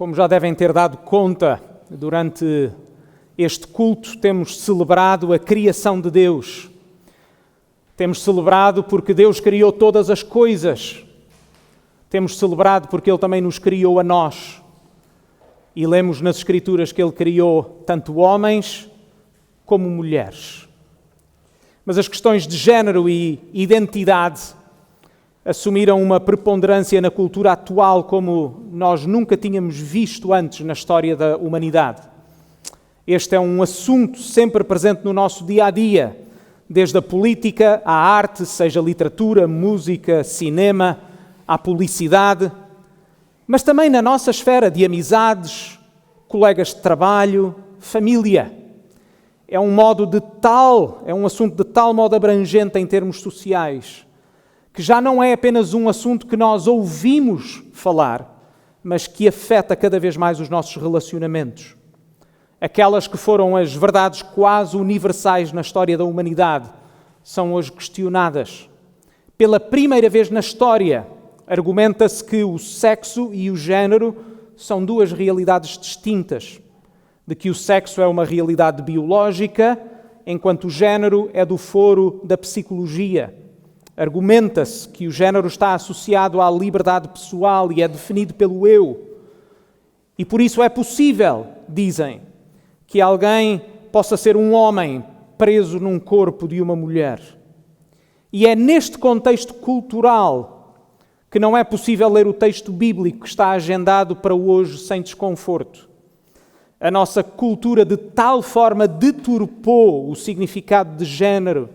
Como já devem ter dado conta, durante este culto temos celebrado a criação de Deus. Temos celebrado porque Deus criou todas as coisas. Temos celebrado porque Ele também nos criou a nós. E lemos nas Escrituras que Ele criou tanto homens como mulheres. Mas as questões de género e identidade assumiram uma preponderância na cultura atual como nós nunca tínhamos visto antes na história da humanidade. Este é um assunto sempre presente no nosso dia-a-dia, desde a política à arte, seja literatura, música, cinema, à publicidade, mas também na nossa esfera de amizades, colegas de trabalho, família. É um assunto de tal modo abrangente em termos sociais, que já não é apenas um assunto que nós ouvimos falar, mas que afeta cada vez mais os nossos relacionamentos. Aquelas que foram as verdades quase universais na história da humanidade são hoje questionadas. Pela primeira vez na história, argumenta-se que o sexo e o género são duas realidades distintas, de que o sexo é uma realidade biológica, enquanto o género é do foro da psicologia. Argumenta-se que o género está associado à liberdade pessoal e é definido pelo eu. E por isso é possível, dizem, que alguém possa ser um homem preso num corpo de uma mulher. E é neste contexto cultural que não é possível ler o texto bíblico que está agendado para hoje sem desconforto. A nossa cultura de tal forma deturpou o significado de género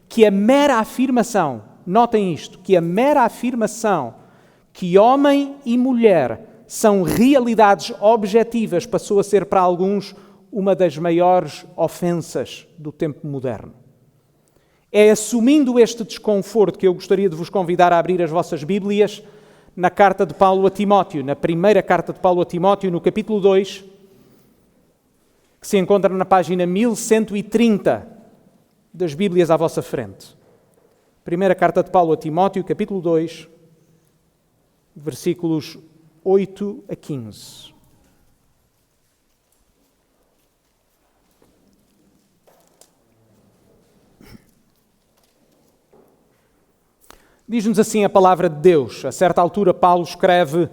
que a mera afirmação, notem isto, que a mera afirmação que homem e mulher são realidades objetivas passou a ser para alguns uma das maiores ofensas do tempo moderno. É assumindo este desconforto que eu gostaria de vos convidar a abrir as vossas Bíblias na carta de Paulo a Timóteo, na primeira carta de Paulo a Timóteo, no capítulo 2, que se encontra na página 1130 das Bíblias à vossa frente. Primeira carta de Paulo a Timóteo, capítulo 2, versículos 8 a 15. Diz-nos assim a palavra de Deus. A certa altura, Paulo escreve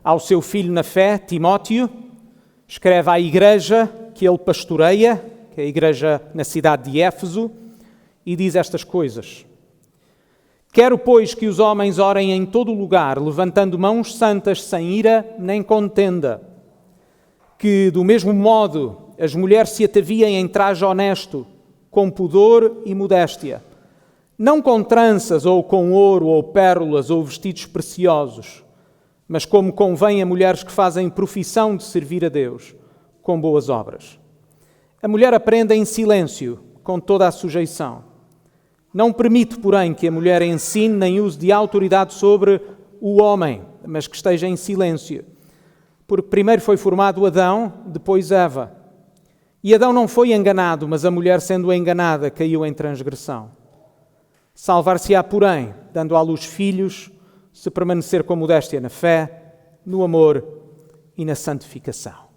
ao seu filho na fé, Timóteo, escreve à igreja que ele pastoreia, que é a igreja na cidade de Éfeso, e diz estas coisas. Quero, pois, que os homens orem em todo lugar, levantando mãos santas, sem ira nem contenda. Que, do mesmo modo, as mulheres se ataviem em traje honesto, com pudor e modéstia, não com tranças ou com ouro ou pérolas ou vestidos preciosos, mas como convém a mulheres que fazem profissão de servir a Deus, com boas obras. A mulher aprenda em silêncio, com toda a sujeição. Não permite, porém, que a mulher ensine nem use de autoridade sobre o homem, mas que esteja em silêncio. Porque primeiro foi formado Adão, depois Eva. E Adão não foi enganado, mas a mulher, sendo enganada, caiu em transgressão. Salvar-se-á, porém, dando à luz filhos, se permanecer com modéstia na fé, no amor e na santificação.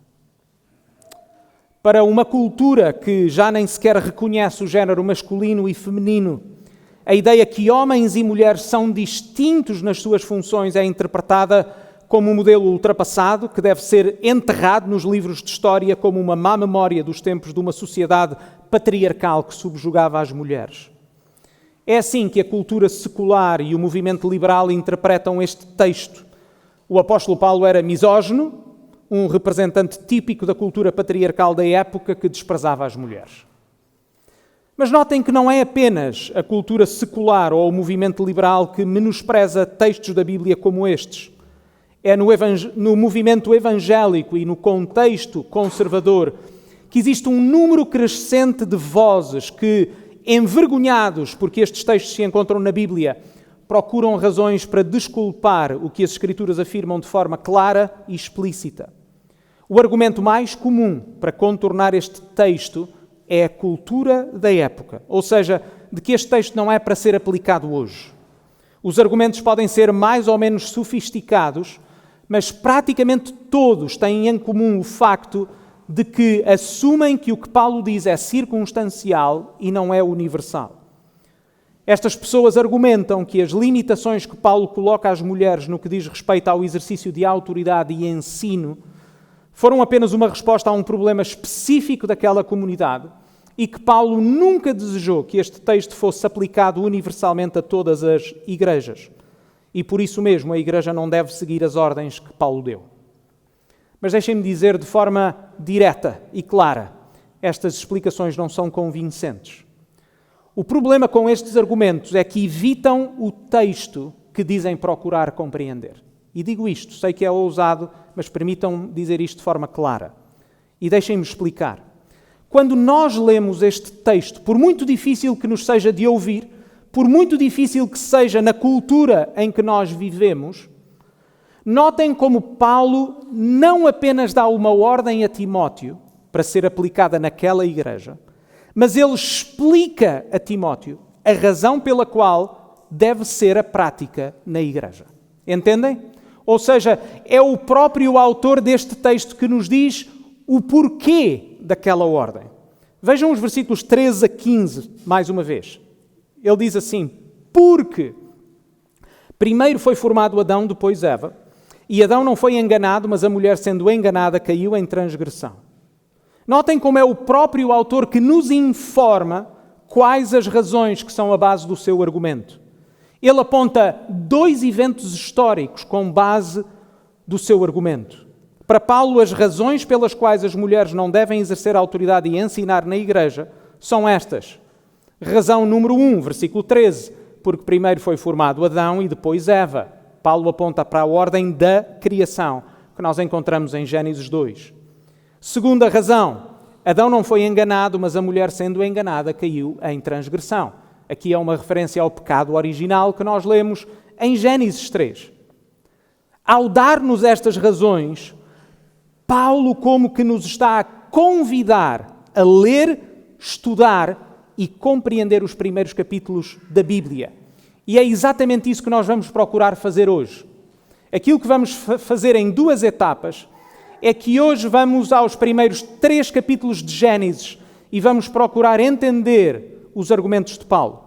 Para uma cultura que já nem sequer reconhece o género masculino e feminino, a ideia que homens e mulheres são distintos nas suas funções é interpretada como um modelo ultrapassado que deve ser enterrado nos livros de história como uma má memória dos tempos de uma sociedade patriarcal que subjugava as mulheres. É assim que a cultura secular e o movimento liberal interpretam este texto. O apóstolo Paulo era misógino, um representante típico da cultura patriarcal da época que desprezava as mulheres. Mas notem que não é apenas a cultura secular ou o movimento liberal que menospreza textos da Bíblia como estes. É no movimento evangélico e no contexto conservador que existe um número crescente de vozes que, envergonhados porque estes textos se encontram na Bíblia, procuram razões para desculpar o que as Escrituras afirmam de forma clara e explícita. O argumento mais comum para contornar este texto é a cultura da época, ou seja, de que este texto não é para ser aplicado hoje. Os argumentos podem ser mais ou menos sofisticados, mas praticamente todos têm em comum o facto de que assumem que o que Paulo diz é circunstancial e não é universal. Estas pessoas argumentam que as limitações que Paulo coloca às mulheres no que diz respeito ao exercício de autoridade e ensino foram apenas uma resposta a um problema específico daquela comunidade e que Paulo nunca desejou que este texto fosse aplicado universalmente a todas as igrejas. E por isso mesmo a igreja não deve seguir as ordens que Paulo deu. Mas deixem-me dizer de forma direta e clara, estas explicações não são convincentes. O problema com estes argumentos é que evitam o texto que dizem procurar compreender. E digo isto, sei que é ousado, mas permitam-me dizer isto de forma clara. E deixem-me explicar. Quando nós lemos este texto, por muito difícil que nos seja de ouvir, por muito difícil que seja na cultura em que nós vivemos, notem como Paulo não apenas dá uma ordem a Timóteo para ser aplicada naquela igreja, mas ele explica a Timóteo a razão pela qual deve ser a prática na igreja. Entendem? Ou seja, é o próprio autor deste texto que nos diz o porquê daquela ordem. Vejam os versículos 13 a 15, mais uma vez. Ele diz assim: porque primeiro foi formado Adão, depois Eva, e Adão não foi enganado, mas a mulher, sendo enganada, caiu em transgressão. Notem como é o próprio autor que nos informa quais as razões que são a base do seu argumento. Ele aponta 2 eventos históricos com base do seu argumento. Para Paulo, as razões pelas quais as mulheres não devem exercer autoridade e ensinar na igreja são estas. Razão número 1, versículo 13, porque primeiro foi formado Adão e depois Eva. Paulo aponta para a ordem da criação, que nós encontramos em Gênesis 2. Segunda razão, Adão não foi enganado, mas a mulher, sendo enganada, caiu em transgressão. Aqui é uma referência ao pecado original que nós lemos em Gênesis 3. Ao dar-nos estas razões, Paulo como que nos está a convidar a ler, estudar e compreender os primeiros capítulos da Bíblia. E é exatamente isso que nós vamos procurar fazer hoje. Aquilo que vamos fazer em 2 etapas é que hoje vamos aos primeiros 3 capítulos de Gênesis e vamos procurar entender os argumentos de Paulo,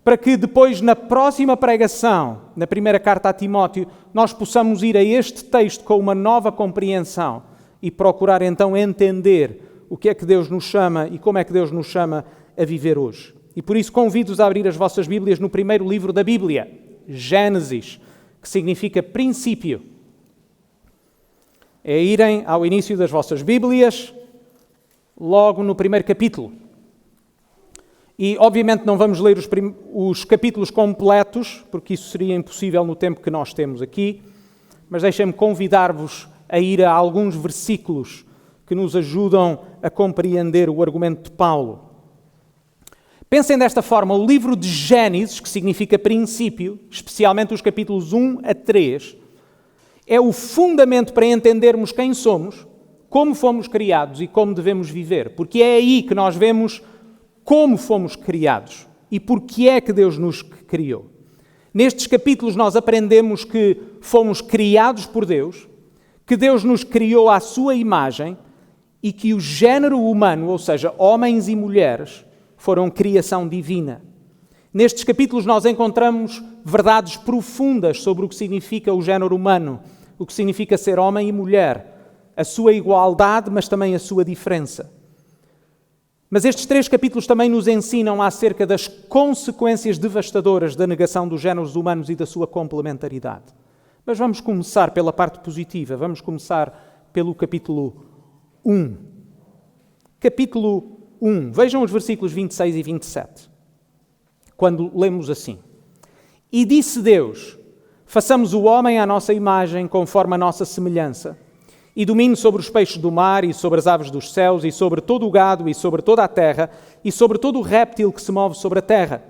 para que depois, na próxima pregação, na primeira carta a Timóteo, nós possamos ir a este texto com uma nova compreensão e procurar então entender o que é que Deus nos chama e como é que Deus nos chama a viver hoje. E por isso convido-os a abrir as vossas Bíblias no primeiro livro da Bíblia, Gênesis, que significa princípio. É irem ao início das vossas Bíblias, logo no primeiro capítulo. E, obviamente, não vamos ler os capítulos completos, porque isso seria impossível no tempo que nós temos aqui, mas deixem-me convidar-vos a ir a alguns versículos que nos ajudam a compreender o argumento de Paulo. Pensem desta forma: o livro de Gênesis, que significa princípio, especialmente os capítulos 1 a 3, é o fundamento para entendermos quem somos, como fomos criados e como devemos viver, porque é aí que nós vemos como fomos criados e porque é que Deus nos criou. Nestes capítulos nós aprendemos que fomos criados por Deus, que Deus nos criou à sua imagem e que o género humano, ou seja, homens e mulheres, foram criação divina. Nestes capítulos nós encontramos verdades profundas sobre o que significa o género humano, o que significa ser homem e mulher, a sua igualdade, mas também a sua diferença. Mas estes 3 capítulos também nos ensinam acerca das consequências devastadoras da negação dos géneros humanos e da sua complementaridade. Mas vamos começar pela parte positiva, vamos começar pelo capítulo 1. Capítulo 1, vejam os versículos 26 e 27, quando lemos assim: E disse Deus: façamos o homem à nossa imagem, conforme a nossa semelhança, e domine sobre os peixes do mar, e sobre as aves dos céus, e sobre todo o gado, e sobre toda a terra, e sobre todo o réptil que se move sobre a terra.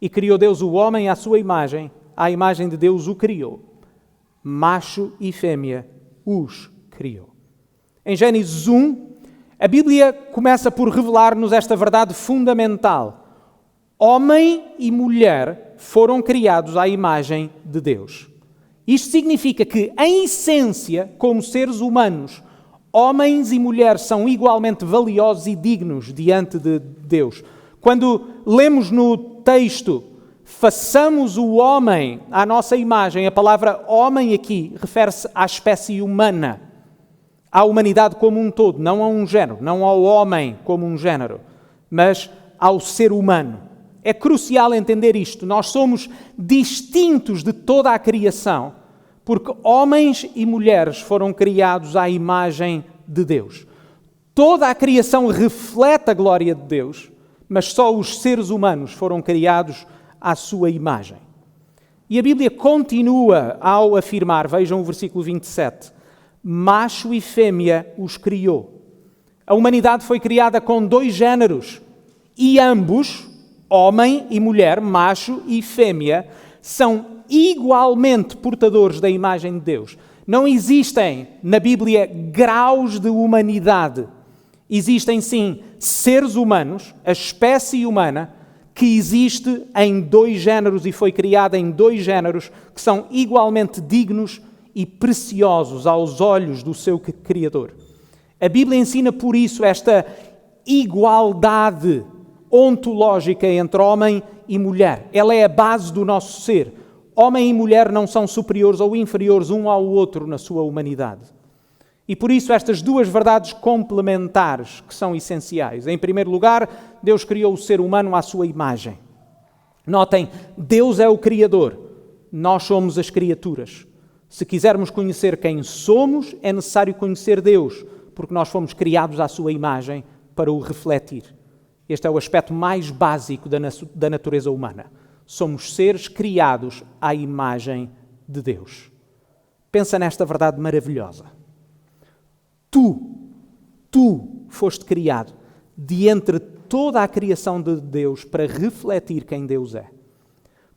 E criou Deus o homem à sua imagem, à imagem de Deus o criou. Macho e fêmea os criou. Em Gênesis 1, a Bíblia começa por revelar-nos esta verdade fundamental. Homem e mulher foram criados à imagem de Deus. Isto significa que, em essência, como seres humanos, homens e mulheres são igualmente valiosos e dignos diante de Deus. Quando lemos no texto, façamos o homem à nossa imagem, a palavra homem aqui refere-se à espécie humana, à humanidade como um todo, não a um género, não ao homem como um género, mas ao ser humano. É crucial entender isto. Nós somos distintos de toda a criação, porque homens e mulheres foram criados à imagem de Deus. Toda a criação reflete a glória de Deus, mas só os seres humanos foram criados à sua imagem. E a Bíblia continua ao afirmar, vejam o versículo 27, macho e fêmea os criou. A humanidade foi criada com 2 géneros e ambos, homem e mulher, macho e fêmea, são igualmente portadores da imagem de Deus. Não existem na Bíblia graus de humanidade. Existem sim seres humanos, a espécie humana, que existe em 2 géneros e foi criada em 2 géneros que são igualmente dignos e preciosos aos olhos do seu Criador. A Bíblia ensina por isso esta igualdade ontológica entre homem e mulher. Ela é a base do nosso ser. Homem e mulher não são superiores ou inferiores um ao outro na sua humanidade. E por isso estas 2 verdades complementares que são essenciais. Em primeiro lugar, Deus criou o ser humano à sua imagem. Notem, Deus é o Criador, nós somos as criaturas. Se quisermos conhecer quem somos, é necessário conhecer Deus, porque nós fomos criados à sua imagem para o refletir. Este é o aspecto mais básico da natureza humana. Somos seres criados à imagem de Deus. Pensa nesta verdade maravilhosa. Tu foste criado de entre toda a criação de Deus para refletir quem Deus é.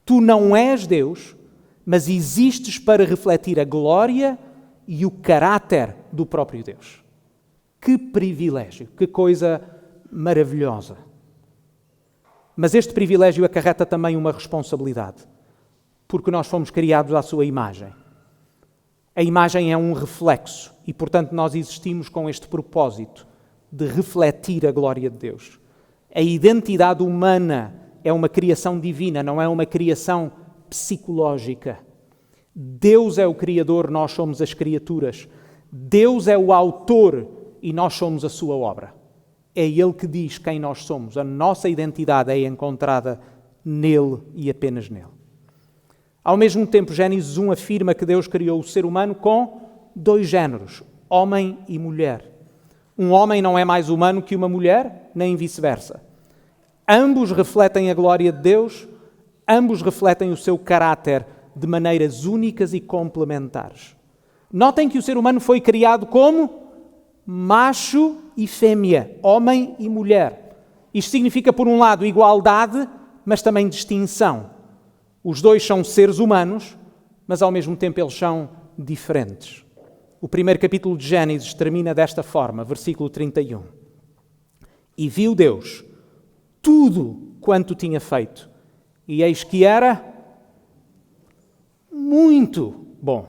Tu não és Deus, mas existes para refletir a glória e o caráter do próprio Deus. Que privilégio, que coisa maravilhosa. Mas este privilégio acarreta também uma responsabilidade, porque nós fomos criados à sua imagem. A imagem é um reflexo e, portanto, nós existimos com este propósito de refletir a glória de Deus. A identidade humana é uma criação divina, não é uma criação psicológica. Deus é o Criador, nós somos as criaturas. Deus é o autor e nós somos a sua obra. É Ele que diz quem nós somos. A nossa identidade é encontrada nele e apenas nele. Ao mesmo tempo, Gênesis 1 afirma que Deus criou o ser humano com 2 géneros, homem e mulher. Um homem não é mais humano que uma mulher, nem vice-versa. Ambos refletem a glória de Deus, ambos refletem o seu caráter de maneiras únicas e complementares. Notem que o ser humano foi criado como macho e fêmea, homem e mulher. Isto significa, por um lado, igualdade, mas também distinção. Os 2 são seres humanos, mas ao mesmo tempo eles são diferentes. O primeiro capítulo de Gênesis termina desta forma, versículo 31. E viu Deus tudo quanto tinha feito, e eis que era muito bom.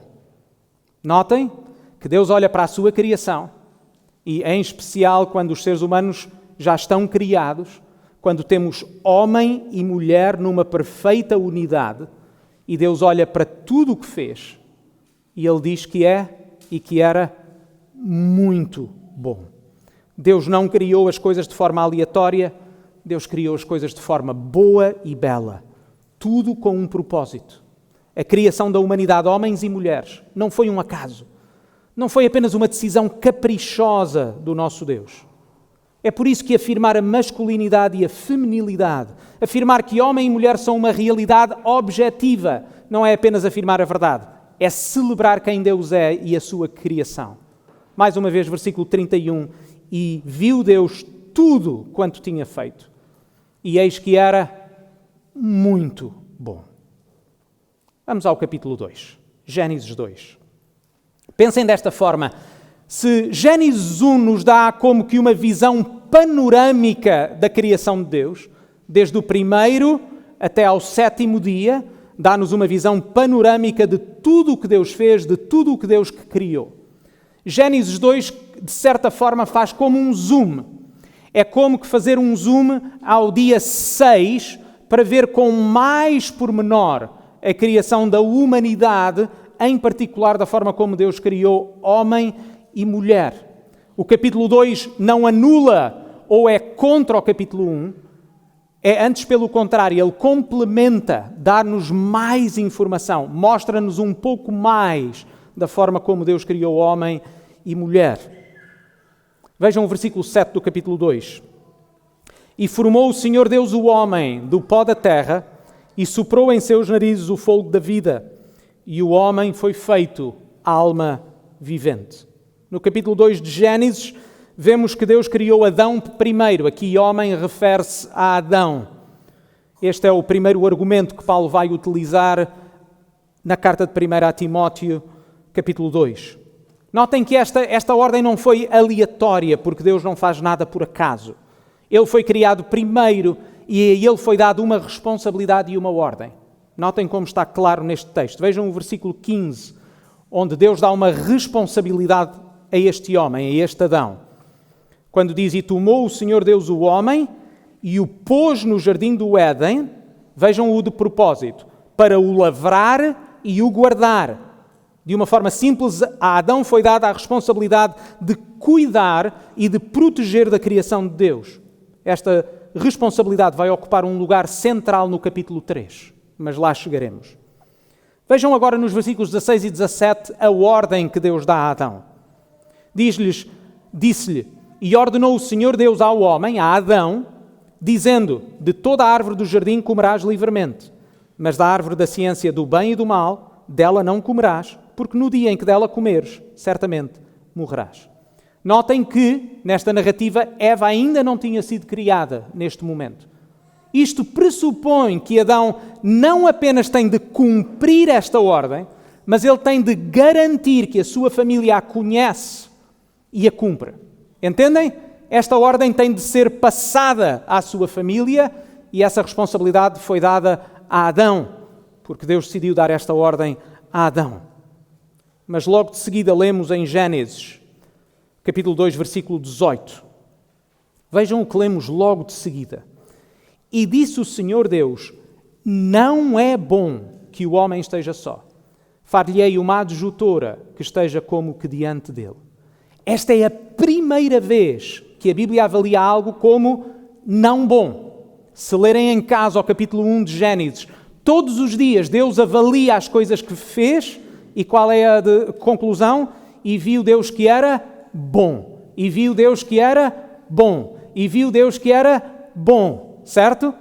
Notem que Deus olha para a sua criação, e em especial quando os seres humanos já estão criados, quando temos homem e mulher numa perfeita unidade, e Deus olha para tudo o que fez, e Ele diz que é e que era muito bom. Deus não criou as coisas de forma aleatória, Deus criou as coisas de forma boa e bela, tudo com um propósito. A criação da humanidade, homens e mulheres, não foi um acaso. Não foi apenas uma decisão caprichosa do nosso Deus. É por isso que afirmar a masculinidade e a feminilidade, afirmar que homem e mulher são uma realidade objetiva, não é apenas afirmar a verdade, é celebrar quem Deus é e a sua criação. Mais uma vez, versículo 31, e viu Deus tudo quanto tinha feito, e eis que era muito bom. Vamos ao capítulo 2, Gênesis 2. Pensem desta forma, se Gênesis 1 nos dá como que uma visão panorâmica da criação de Deus, desde o primeiro até ao 7º dia, dá-nos uma visão panorâmica de tudo o que Deus fez, de tudo o que Deus criou. Gênesis 2, de certa forma, faz como um zoom. É como que fazer um zoom ao dia 6 para ver com mais pormenor a criação da humanidade, em particular da forma como Deus criou homem e mulher. O capítulo 2 não anula ou é contra o capítulo 1, é antes pelo contrário, ele complementa, dá-nos mais informação, mostra-nos um pouco mais da forma como Deus criou homem e mulher. Vejam o versículo 7 do capítulo 2. E formou o Senhor Deus o homem do pó da terra e soprou em seus narizes o fôlego da vida, e o homem foi feito alma vivente. No capítulo 2 de Gênesis, vemos que Deus criou Adão primeiro. Aqui homem refere-se a Adão. Este é o primeiro argumento que Paulo vai utilizar na carta de 1 a Timóteo, capítulo 2. Notem que esta ordem não foi aleatória, porque Deus não faz nada por acaso. Ele foi criado primeiro e a ele foi dado uma responsabilidade e uma ordem. Notem como está claro neste texto. Vejam o versículo 15, onde Deus dá uma responsabilidade a este homem, a este Adão. Quando diz, e tomou o Senhor Deus o homem e o pôs no jardim do Éden, vejam-o de propósito, para o lavrar e o guardar. De uma forma simples, a Adão foi dada a responsabilidade de cuidar e de proteger da criação de Deus. Esta responsabilidade vai ocupar um lugar central no capítulo 3, mas lá chegaremos. Vejam agora nos versículos 16 e 17 a ordem que Deus dá a Adão. Disse-lhe, e ordenou o Senhor Deus ao homem, a Adão, dizendo, de toda a árvore do jardim comerás livremente, mas da árvore da ciência do bem e do mal, dela não comerás, porque no dia em que dela comeres, certamente morrerás. Notem que, nesta narrativa, Eva ainda não tinha sido criada neste momento. Isto pressupõe que Adão não apenas tem de cumprir esta ordem, mas ele tem de garantir que a sua família a conhece e a cumpra. Entendem? Esta ordem tem de ser passada à sua família e essa responsabilidade foi dada a Adão, porque Deus decidiu dar esta ordem a Adão. Mas logo de seguida lemos em Gênesis, capítulo 2, versículo 18. Vejam o que lemos logo de seguida. E disse o Senhor Deus, não é bom que o homem esteja só. Far-lhe-ei uma adjutora que esteja como que diante dele. Esta é a primeira vez que a Bíblia avalia algo como não bom. Se lerem em casa o capítulo 1 de Gênesis, todos os dias Deus avalia as coisas que fez e qual é a conclusão? E viu Deus que era bom. E viu Deus que era bom. E viu Deus que era bom. Certo?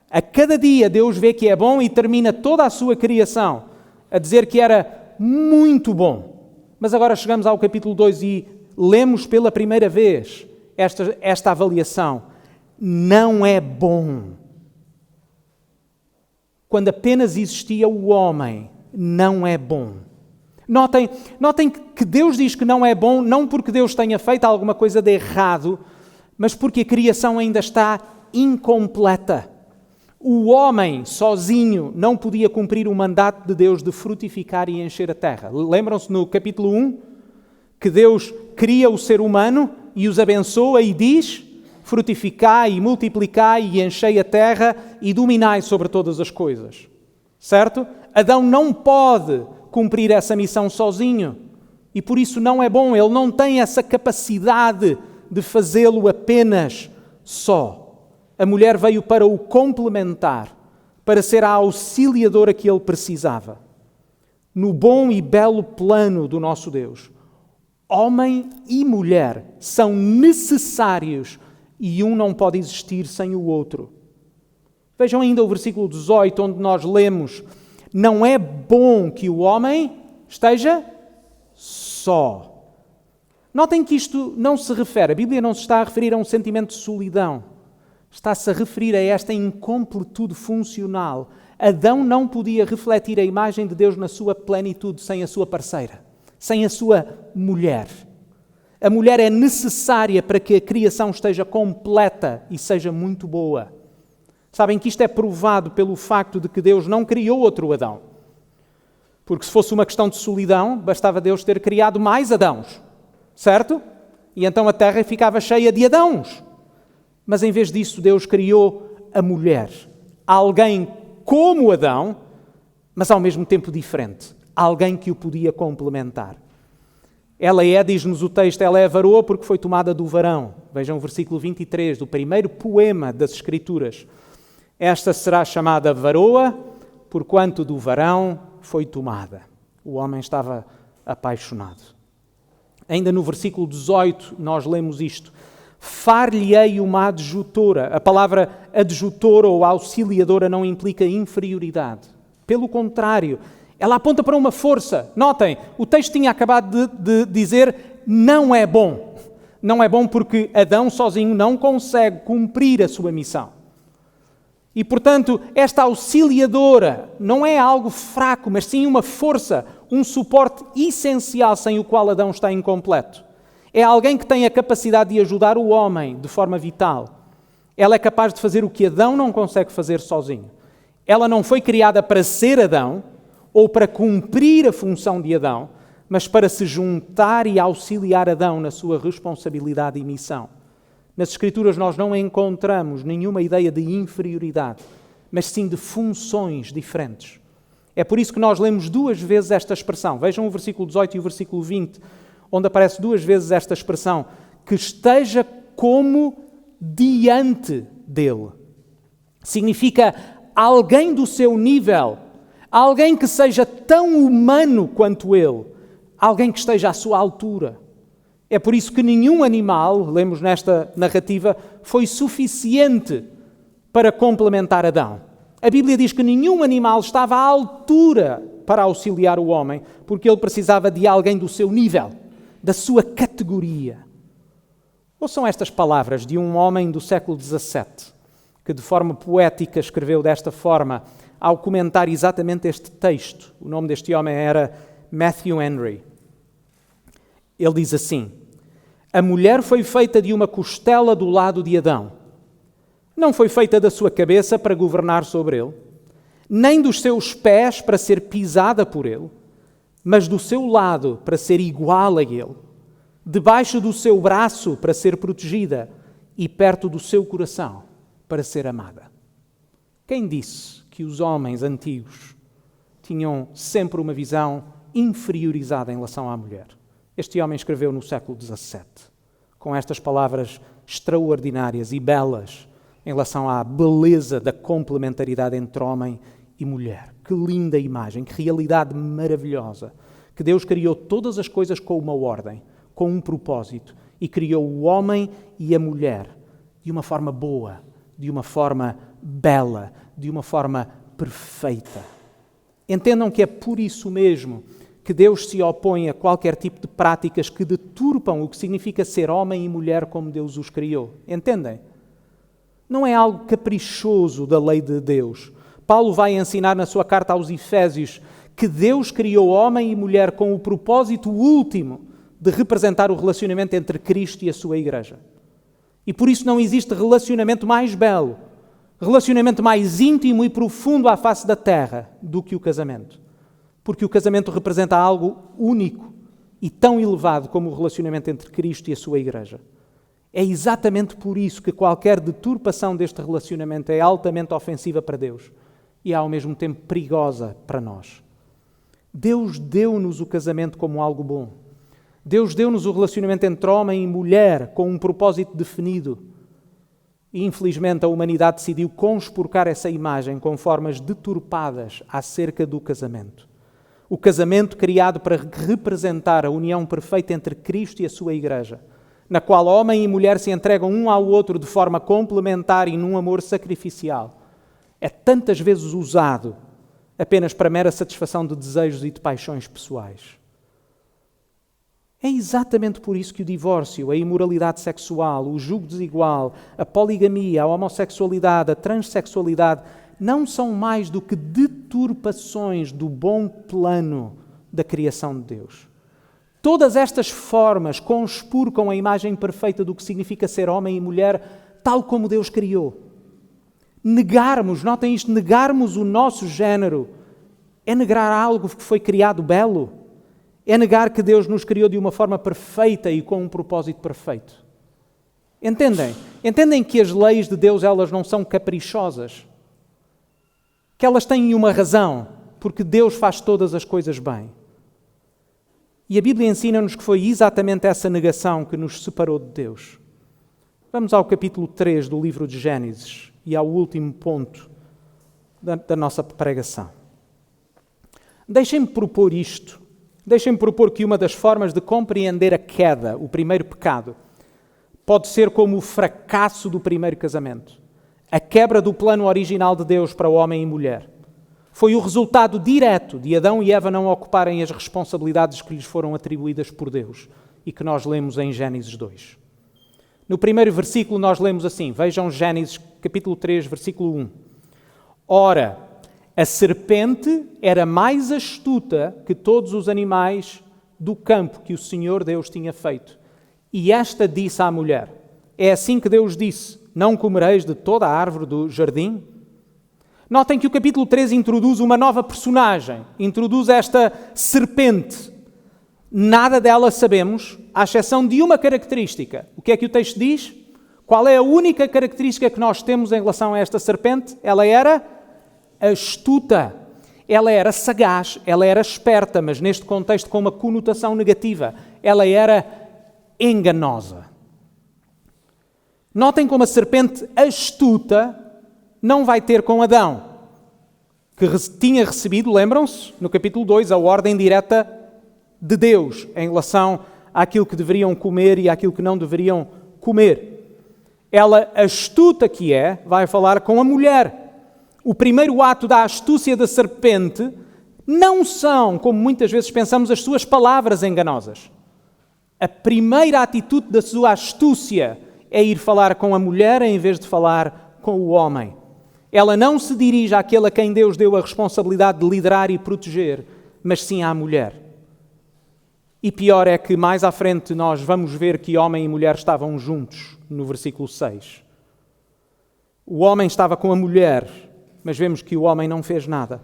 A cada dia Deus vê que é bom e termina toda a sua criação a dizer que era muito bom. Mas agora chegamos ao capítulo 2 e lemos pela primeira vez esta avaliação. Não é bom. Quando apenas existia o homem, não é bom. Notem que Deus diz que não é bom, não porque Deus tenha feito alguma coisa de errado, mas porque a criação ainda está incompleta. O homem sozinho não podia cumprir o mandato de Deus de frutificar e encher a terra. Lembram-se no capítulo 1 que Deus cria o ser humano e os abençoa e diz, frutificai e multiplicai e enchei a terra e dominai sobre todas as coisas. Certo? Adão não pode cumprir essa missão sozinho e por isso não é bom, ele não tem essa capacidade de fazê-lo apenas só. A mulher veio para o complementar, para ser a auxiliadora que ele precisava. No bom e belo plano do nosso Deus, homem e mulher são necessários e um não pode existir sem o outro. Vejam ainda o versículo 18, onde nós lemos, não é bom que o homem esteja só. Notem que isto não se refere, a Bíblia não se está a referir a um sentimento de solidão. Está-se a referir a esta incompletude funcional. Adão não podia refletir a imagem de Deus na sua plenitude sem a sua parceira, sem a sua mulher. A mulher é necessária para que a criação esteja completa e seja muito boa. Sabem que isto é provado pelo facto de que Deus não criou outro Adão. Porque se fosse uma questão de solidão, bastava Deus ter criado mais Adãos, certo? E então a terra ficava cheia de Adãos. Mas em vez disso, Deus criou a mulher. Alguém como Adão, mas ao mesmo tempo diferente. Alguém que o podia complementar. Ela é, diz-nos o texto, ela é a varoa porque foi tomada do varão. Vejam o versículo 23 do primeiro poema das Escrituras. Esta será chamada varoa, porquanto do varão foi tomada. O homem estava apaixonado. Ainda no versículo 18 nós lemos isto. Far-lhe-ei uma adjutora. A palavra adjutora ou auxiliadora não implica inferioridade. Pelo contrário, ela aponta para uma força. Notem, o texto tinha acabado de dizer não é bom. Não é bom porque Adão sozinho não consegue cumprir a sua missão. E, portanto, esta auxiliadora não é algo fraco, mas sim uma força, um suporte essencial sem o qual Adão está incompleto. É alguém que tem a capacidade de ajudar o homem de forma vital. Ela é capaz de fazer o que Adão não consegue fazer sozinho. Ela não foi criada para ser Adão ou para cumprir a função de Adão, mas para se juntar e auxiliar Adão na sua responsabilidade e missão. Nas Escrituras nós não encontramos nenhuma ideia de inferioridade, mas sim de funções diferentes. É por isso que nós lemos duas vezes esta expressão. Vejam o versículo 18 e o versículo 20, onde aparece duas vezes esta expressão, que esteja como diante dele. Significa alguém do seu nível, alguém que seja tão humano quanto ele, alguém que esteja à sua altura. É por isso que nenhum animal, lemos nesta narrativa, foi suficiente para complementar Adão. A Bíblia diz que nenhum animal estava à altura para auxiliar o homem, porque ele precisava de alguém do seu nível, da sua categoria. Ouçam estas palavras de um homem do século XVII, que de forma poética escreveu desta forma, ao comentar exatamente este texto. O nome deste homem era Matthew Henry. Ele diz assim: a mulher foi feita de uma costela do lado de Adão. Não foi feita da sua cabeça para governar sobre ele, nem dos seus pés para ser pisada por ele, mas do seu lado para ser igual a ele, debaixo do seu braço para ser protegida e perto do seu coração para ser amada. Quem disse que os homens antigos tinham sempre uma visão inferiorizada em relação à mulher? Este homem escreveu no século XVII, com estas palavras extraordinárias e belas em relação à beleza da complementaridade entre homem e mulher. Que linda imagem, que realidade maravilhosa. Que Deus criou todas as coisas com uma ordem, com um propósito, e criou o homem e a mulher de uma forma boa, de uma forma bela, de uma forma perfeita. Entendam que é por isso mesmo que Deus se opõe a qualquer tipo de práticas que deturpam o que significa ser homem e mulher como Deus os criou. Entendem? Não é algo caprichoso da lei de Deus. Paulo vai ensinar na sua carta aos Efésios que Deus criou homem e mulher com o propósito último de representar o relacionamento entre Cristo e a sua Igreja. E por isso não existe relacionamento mais belo, relacionamento mais íntimo e profundo à face da terra do que o casamento. Porque o casamento representa algo único e tão elevado como o relacionamento entre Cristo e a sua Igreja. É exatamente por isso que qualquer deturpação deste relacionamento é altamente ofensiva para Deus e ao mesmo tempo perigosa para nós. Deus deu-nos o casamento como algo bom. Deus deu-nos o relacionamento entre homem e mulher com um propósito definido. E, infelizmente, a humanidade decidiu conspurcar essa imagem com formas deturpadas acerca do casamento. O casamento criado para representar a união perfeita entre Cristo e a sua Igreja, na qual homem e mulher se entregam um ao outro de forma complementar e num amor sacrificial, é tantas vezes usado apenas para mera satisfação de desejos e de paixões pessoais. É exatamente por isso que o divórcio, a imoralidade sexual, o julgo desigual, a poligamia, a homossexualidade, a transexualidade não são mais do que deturpações do bom plano da criação de Deus. Todas estas formas conspurcam a imagem perfeita do que significa ser homem e mulher, tal como Deus criou. Negarmos, notem isto, negarmos o nosso género é negar algo que foi criado belo. É negar que Deus nos criou de uma forma perfeita e com um propósito perfeito. Entendem? Entendem que as leis de Deus, elas não são caprichosas. Que elas têm uma razão, porque Deus faz todas as coisas bem. E a Bíblia ensina-nos que foi exatamente essa negação que nos separou de Deus. Vamos ao capítulo 3 do livro de Gênesis e ao último ponto da nossa pregação. Deixem-me propor isto. Deixem-me propor que uma das formas de compreender a queda, o primeiro pecado, pode ser como o fracasso do primeiro casamento. A quebra do plano original de Deus para o homem e mulher. Foi o resultado direto de Adão e Eva não ocuparem as responsabilidades que lhes foram atribuídas por Deus e que nós lemos em Gênesis 2. No primeiro versículo nós lemos assim, vejam Gênesis capítulo 3, versículo 1. Ora, a serpente era mais astuta que todos os animais do campo que o Senhor Deus tinha feito. E esta disse à mulher, é assim que Deus disse, não comereis de toda a árvore do jardim? Notem que o capítulo 3 introduz uma nova personagem, introduz esta serpente. Nada dela sabemos, à exceção de uma característica. O que é que o texto diz? Qual é a única característica que nós temos em relação a esta serpente? Ela era astuta, ela era sagaz, ela era esperta, mas neste contexto com uma conotação negativa. Ela era enganosa. Notem como a serpente astuta não vai ter com Adão, que tinha recebido, lembram-se, no capítulo 2, a ordem direta de Deus em relação àquilo que deveriam comer e àquilo que não deveriam comer. Ela, astuta que é, vai falar com a mulher. O primeiro ato da astúcia da serpente não são, como muitas vezes pensamos, as suas palavras enganosas. A primeira atitude da sua astúcia é ir falar com a mulher em vez de falar com o homem. Ela não se dirige àquele a quem Deus deu a responsabilidade de liderar e proteger, mas sim à mulher. E pior é que mais à frente nós vamos ver que homem e mulher estavam juntos, no versículo 6. O homem estava com a mulher, mas vemos que o homem não fez nada.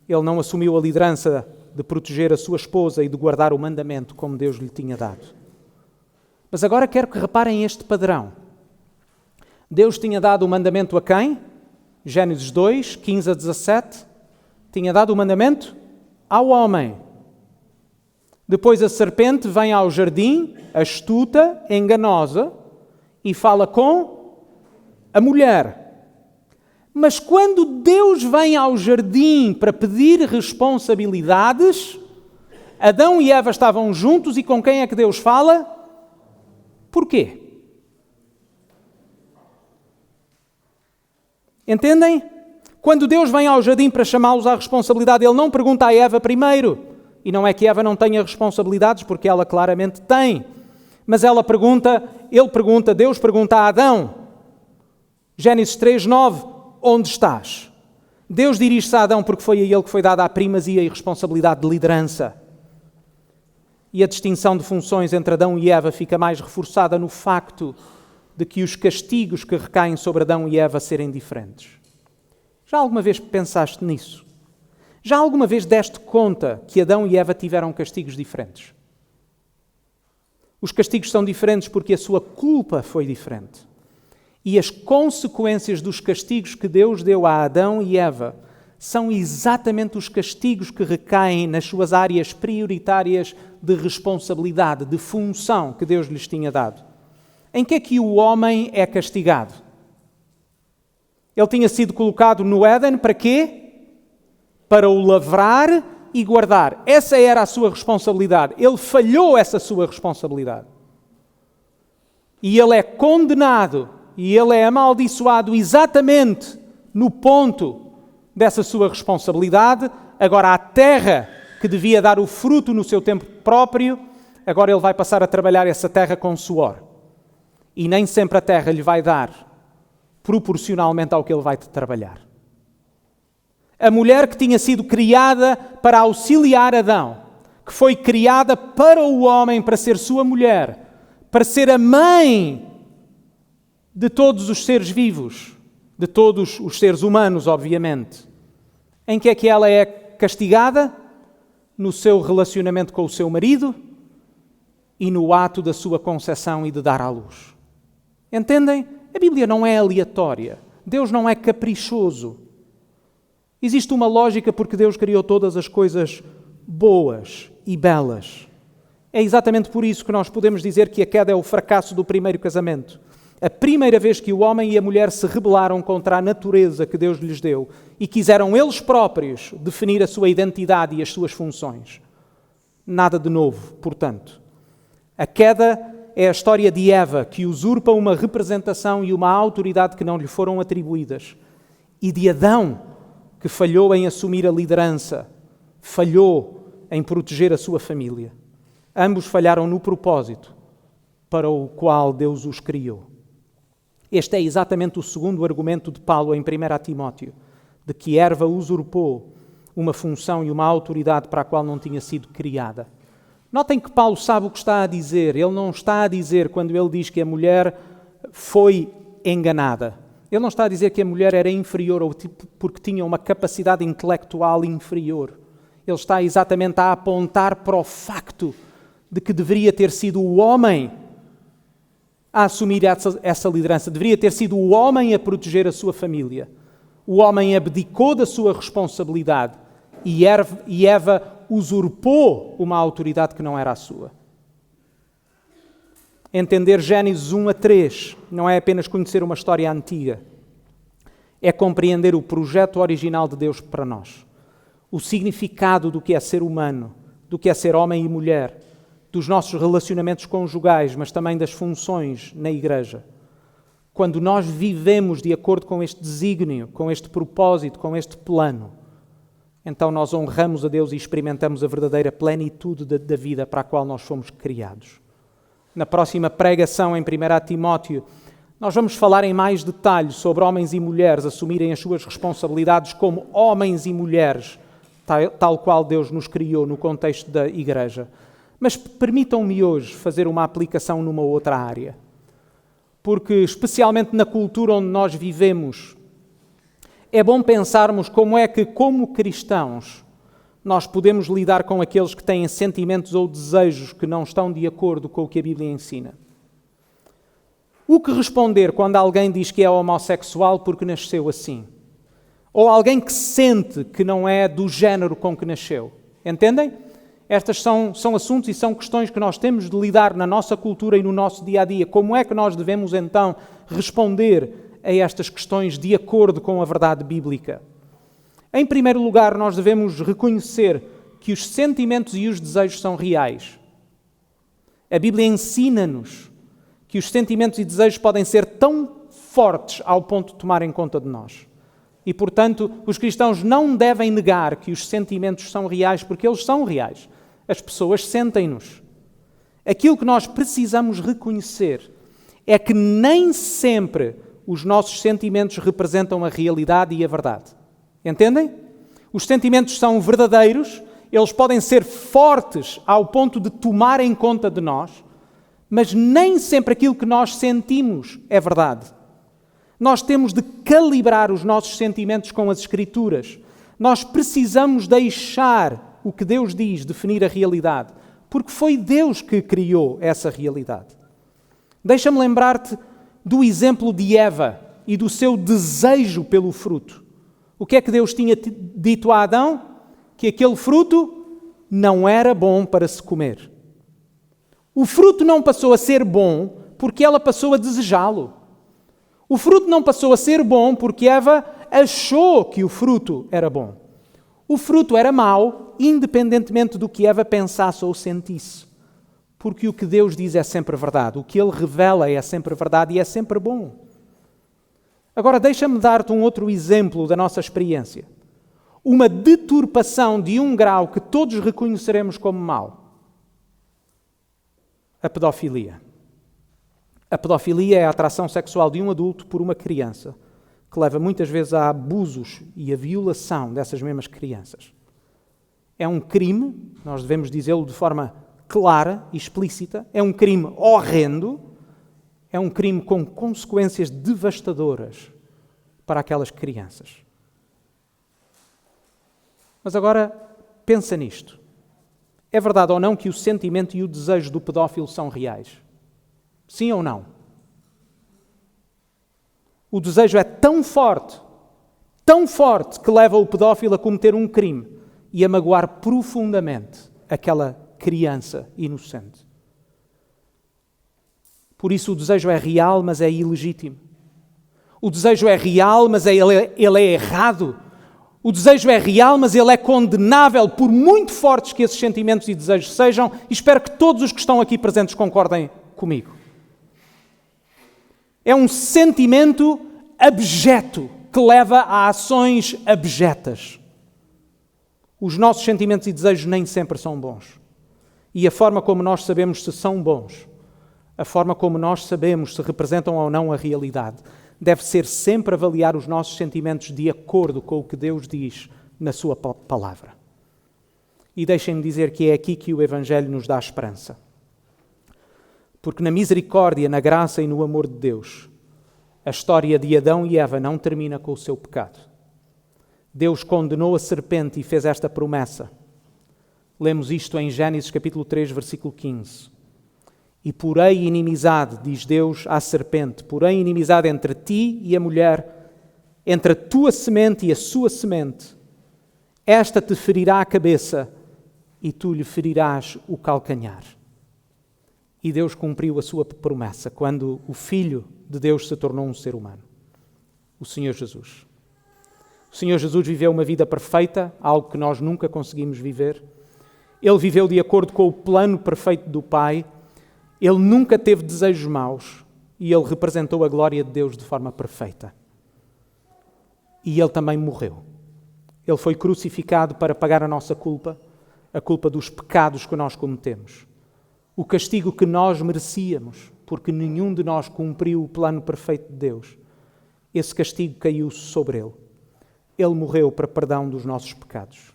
Ele não assumiu a liderança de proteger a sua esposa e de guardar o mandamento como Deus lhe tinha dado. Mas agora quero que reparem este padrão. Deus tinha dado o mandamento a quem? Gênesis 2, 15 a 17. Tinha dado o mandamento ao homem. Depois a serpente vem ao jardim, astuta, enganosa, e fala com a mulher. Mas quando Deus vem ao jardim para pedir responsabilidades, Adão e Eva estavam juntos e com quem é que Deus fala? Porquê? Entendem? Quando Deus vem ao jardim para chamá-los à responsabilidade, Ele não pergunta a Eva primeiro. E não é que Eva não tenha responsabilidades, porque ela claramente tem. Mas Deus pergunta a Adão. Gênesis 3, 9, onde estás? Deus dirige-se a Adão porque foi a ele que foi dada a primazia e responsabilidade de liderança. E a distinção de funções entre Adão e Eva fica mais reforçada no facto de que os castigos que recaem sobre Adão e Eva serem diferentes. Já alguma vez pensaste nisso? Já alguma vez deste conta que Adão e Eva tiveram castigos diferentes? Os castigos são diferentes porque a sua culpa foi diferente. E as consequências dos castigos que Deus deu a Adão e Eva são exatamente os castigos que recaem nas suas áreas prioritárias de responsabilidade, de função que Deus lhes tinha dado. Em que é que o homem é castigado? Ele tinha sido colocado no Éden para quê? Para o lavrar e guardar. Essa era a sua responsabilidade. Ele falhou essa sua responsabilidade. E ele é condenado e ele é amaldiçoado exatamente no ponto dessa sua responsabilidade. Agora a terra que devia dar o fruto no seu tempo próprio, agora ele vai passar a trabalhar essa terra com suor. E nem sempre a terra lhe vai dar proporcionalmente ao que ele vai trabalhar. A mulher que tinha sido criada para auxiliar Adão, que foi criada para o homem, para ser sua mulher, para ser a mãe de todos os seres vivos, de todos os seres humanos, obviamente. Em que é que ela é castigada? No seu relacionamento com o seu marido e no ato da sua concepção e de dar à luz. Entendem? A Bíblia não é aleatória. Deus não é caprichoso. Existe uma lógica porque Deus criou todas as coisas boas e belas. É exatamente por isso que nós podemos dizer que a queda é o fracasso do primeiro casamento. A primeira vez que o homem e a mulher se rebelaram contra a natureza que Deus lhes deu e quiseram eles próprios definir a sua identidade e as suas funções. Nada de novo, portanto. A queda é a história de Eva, que usurpa uma representação e uma autoridade que não lhe foram atribuídas. E de Adão, que falhou em assumir a liderança, falhou em proteger a sua família. Ambos falharam no propósito para o qual Deus os criou. Este é exatamente o segundo argumento de Paulo em 1 Timóteo, de que Eva usurpou uma função e uma autoridade para a qual não tinha sido criada. Notem que Paulo sabe o que está a dizer. Ele não está a dizer, quando ele diz que a mulher foi enganada, ele não está a dizer que a mulher era inferior ou porque tinha uma capacidade intelectual inferior. Ele está exatamente a apontar para o facto de que deveria ter sido o homem a assumir essa liderança. Deveria ter sido o homem a proteger a sua família. O homem abdicou da sua responsabilidade e Eva usurpou uma autoridade que não era a sua. Entender Gênesis 1 a 3 não é apenas conhecer uma história antiga, é compreender o projeto original de Deus para nós. O significado do que é ser humano, do que é ser homem e mulher, dos nossos relacionamentos conjugais, mas também das funções na igreja. Quando nós vivemos de acordo com este desígnio, com este propósito, com este plano, então nós honramos a Deus e experimentamos a verdadeira plenitude da vida para a qual nós fomos criados. Na próxima pregação em 1 Timóteo, nós vamos falar em mais detalhe sobre homens e mulheres assumirem as suas responsabilidades como homens e mulheres, tal qual Deus nos criou no contexto da igreja. Mas permitam-me hoje fazer uma aplicação numa outra área. Porque, especialmente na cultura onde nós vivemos, é bom pensarmos como é que, como cristãos, nós podemos lidar com aqueles que têm sentimentos ou desejos que não estão de acordo com o que a Bíblia ensina. O que responder quando alguém diz que é homossexual porque nasceu assim? Ou alguém que sente que não é do género com que nasceu? Entendem? Estas são assuntos e são questões que nós temos de lidar na nossa cultura e no nosso dia-a-dia. Como é que nós devemos, então, responder a estas questões de acordo com a verdade bíblica? Em primeiro lugar, nós devemos reconhecer que os sentimentos e os desejos são reais. A Bíblia ensina-nos que os sentimentos e desejos podem ser tão fortes ao ponto de tomarem conta de nós. E, portanto, os cristãos não devem negar que os sentimentos são reais, porque eles são reais. As pessoas sentem-nos. Aquilo que nós precisamos reconhecer é que nem sempre os nossos sentimentos representam a realidade e a verdade. Entendem? Os sentimentos são verdadeiros, eles podem ser fortes ao ponto de tomarem conta de nós, mas nem sempre aquilo que nós sentimos é verdade. Nós temos de calibrar os nossos sentimentos com as Escrituras. Nós precisamos deixar o que Deus diz definir a realidade, porque foi Deus que criou essa realidade. Deixa-me lembrar-te do exemplo de Eva e do seu desejo pelo fruto. O que é que Deus tinha dito a Adão? Que aquele fruto não era bom para se comer. O fruto não passou a ser bom porque ela passou a desejá-lo. O fruto não passou a ser bom porque Eva achou que o fruto era bom. O fruto era mau, independentemente do que Eva pensasse ou sentisse. Porque o que Deus diz é sempre verdade. O que Ele revela é sempre verdade e é sempre bom. Agora, deixa-me dar-te um outro exemplo da nossa experiência. Uma deturpação de um grau que todos reconheceremos como mau. A pedofilia. A pedofilia é a atração sexual de um adulto por uma criança, que leva muitas vezes a abusos e a violação dessas mesmas crianças. É um crime, nós devemos dizê-lo de forma clara e explícita, é um crime horrendo, é um crime com consequências devastadoras para aquelas crianças. Mas agora, pensa nisto. É verdade ou não que o sentimento e o desejo do pedófilo são reais? Sim ou não? O desejo é tão forte, que leva o pedófilo a cometer um crime e a magoar profundamente aquela criança inocente. Por isso o desejo é real, mas é ilegítimo. O desejo é real, mas ele é errado. O desejo é real, mas ele é condenável, por muito fortes que esses sentimentos e desejos sejam, e espero que todos os que estão aqui presentes concordem comigo. É um sentimento abjeto que leva a ações abjetas. Os nossos sentimentos e desejos nem sempre são bons. E a forma como nós sabemos se são bons, a forma como nós sabemos se representam ou não a realidade, deve ser sempre avaliar os nossos sentimentos de acordo com o que Deus diz na sua palavra. E deixem-me dizer que é aqui que o Evangelho nos dá esperança. Porque na misericórdia, na graça e no amor de Deus, a história de Adão e Eva não termina com o seu pecado. Deus condenou a serpente e fez esta promessa. Lemos isto em Gênesis capítulo 3, versículo 15. E porém inimizade, diz Deus à serpente, porém inimizade entre ti e a mulher, entre a tua semente e a sua semente. Esta te ferirá a cabeça e tu lhe ferirás o calcanhar. E Deus cumpriu a sua promessa quando o Filho de Deus se tornou um ser humano, o Senhor Jesus. O Senhor Jesus viveu uma vida perfeita, algo que nós nunca conseguimos viver. Ele viveu de acordo com o plano perfeito do Pai. Ele nunca teve desejos maus e ele representou a glória de Deus de forma perfeita. E ele também morreu. Ele foi crucificado para pagar a nossa culpa, a culpa dos pecados que nós cometemos. O castigo que nós merecíamos, porque nenhum de nós cumpriu o plano perfeito de Deus. Esse castigo caiu sobre ele. Ele morreu para perdão dos nossos pecados.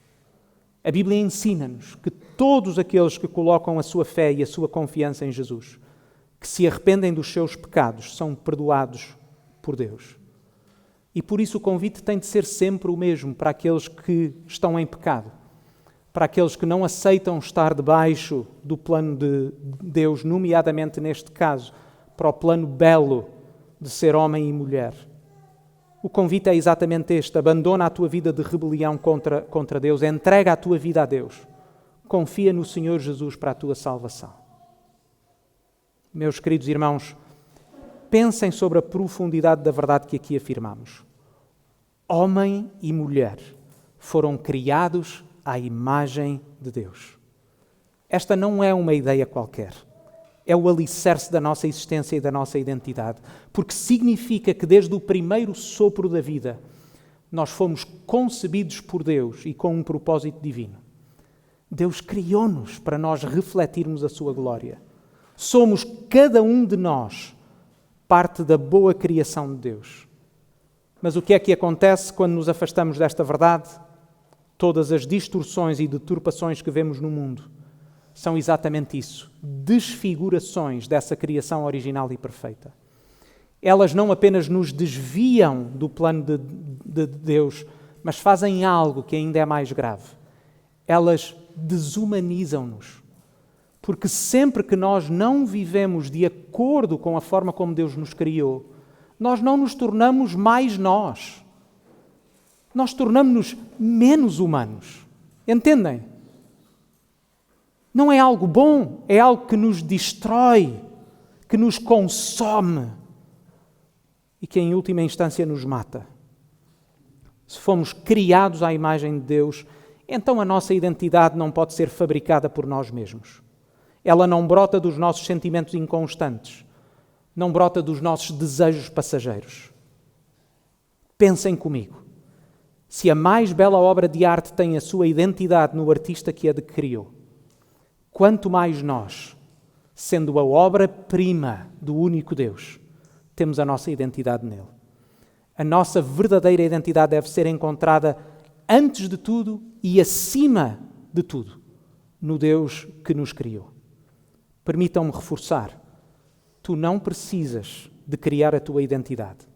A Bíblia ensina-nos que todos aqueles que colocam a sua fé e a sua confiança em Jesus, que se arrependem dos seus pecados, são perdoados por Deus. E por isso o convite tem de ser sempre o mesmo para aqueles que estão em pecado, para aqueles que não aceitam estar debaixo do plano de Deus, nomeadamente neste caso, para o plano belo de ser homem e mulher. O convite é exatamente este: abandona a tua vida de rebelião contra Deus, entrega a tua vida a Deus, confia no Senhor Jesus para a tua salvação. Meus queridos irmãos, pensem sobre a profundidade da verdade que aqui afirmamos. Homem e mulher foram criados à imagem de Deus. Esta não é uma ideia qualquer. É o alicerce da nossa existência e da nossa identidade, porque significa que desde o primeiro sopro da vida nós fomos concebidos por Deus e com um propósito divino. Deus criou-nos para nós refletirmos a sua glória. Somos, cada um de nós, parte da boa criação de Deus. Mas o que é que acontece quando nos afastamos desta verdade? Todas as distorções e deturpações que vemos no mundo são exatamente isso, desfigurações dessa criação original e perfeita. Elas não apenas nos desviam do plano de Deus, mas fazem algo que ainda é mais grave. Elas desumanizam-nos. Porque sempre que nós não vivemos de acordo com a forma como Deus nos criou, nós não nos tornamos mais nós. Nós tornamos-nos menos humanos. Entendem? Não é algo bom, é algo que nos destrói, que nos consome e que em última instância nos mata. Se fomos criados à imagem de Deus, então a nossa identidade não pode ser fabricada por nós mesmos. Ela não brota dos nossos sentimentos inconstantes, não brota dos nossos desejos passageiros. Pensem comigo. Se a mais bela obra de arte tem a sua identidade no artista que a criou, quanto mais nós, sendo a obra-prima do único Deus, temos a nossa identidade nele. A nossa verdadeira identidade deve ser encontrada antes de tudo e acima de tudo no Deus que nos criou. Permitam-me reforçar, tu não precisas de criar a tua identidade.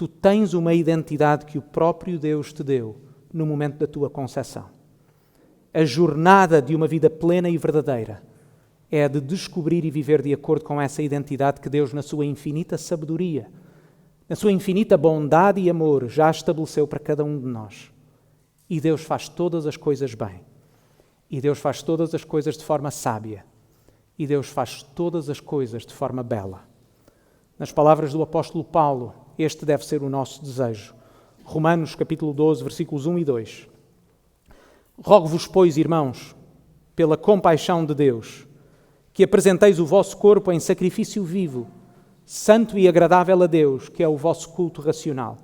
Tu tens uma identidade que o próprio Deus te deu no momento da tua concepção. A jornada de uma vida plena e verdadeira é a de descobrir e viver de acordo com essa identidade que Deus, na sua infinita sabedoria, na sua infinita bondade e amor, já estabeleceu para cada um de nós. E Deus faz todas as coisas bem. E Deus faz todas as coisas de forma sábia. E Deus faz todas as coisas de forma bela. Nas palavras do apóstolo Paulo, este deve ser o nosso desejo. Romanos, capítulo 12, versículos 1 e 2. Rogo-vos, pois, irmãos, pela compaixão de Deus, que apresenteis o vosso corpo em sacrifício vivo, santo e agradável a Deus, que é o vosso culto racional.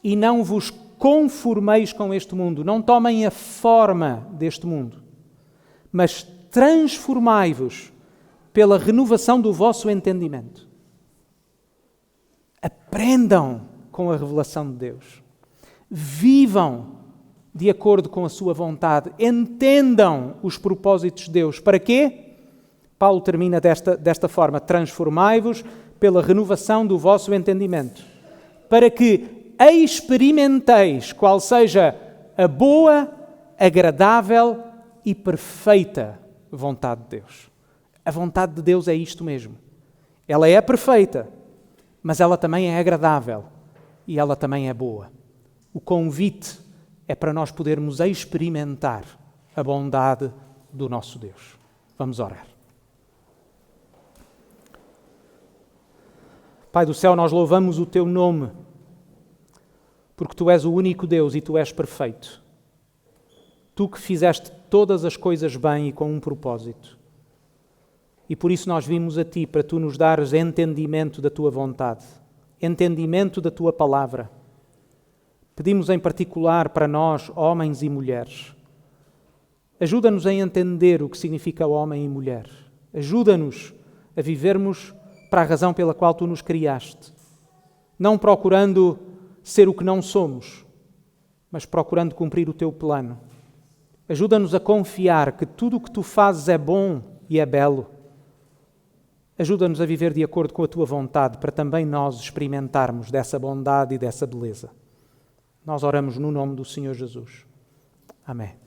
E não vos conformeis com este mundo, não tomem a forma deste mundo, mas transformai-vos pela renovação do vosso entendimento. Aprendam com a revelação de Deus. Vivam de acordo com a sua vontade. Entendam os propósitos de Deus. Para quê? Paulo termina desta forma: transformai-vos pela renovação do vosso entendimento, para que experimenteis qual seja a boa, agradável e perfeita vontade de Deus. A vontade de Deus é isto mesmo. Ela é perfeita, mas ela também é agradável e ela também é boa. O convite é para nós podermos experimentar a bondade do nosso Deus. Vamos orar. Pai do céu, nós louvamos o Teu nome, porque Tu és o único Deus e Tu és perfeito. Tu que fizeste todas as coisas bem e com um propósito. E por isso nós vimos a Ti, para Tu nos dares entendimento da Tua vontade, entendimento da Tua palavra. Pedimos em particular para nós, homens e mulheres, ajuda-nos a entender o que significa homem e mulher. Ajuda-nos a vivermos para a razão pela qual Tu nos criaste, não procurando ser o que não somos, mas procurando cumprir o Teu plano. Ajuda-nos a confiar que tudo o que Tu fazes é bom e é belo. Ajuda-nos a viver de acordo com a Tua vontade, para também nós experimentarmos dessa bondade e dessa beleza. Nós oramos no nome do Senhor Jesus. Amém.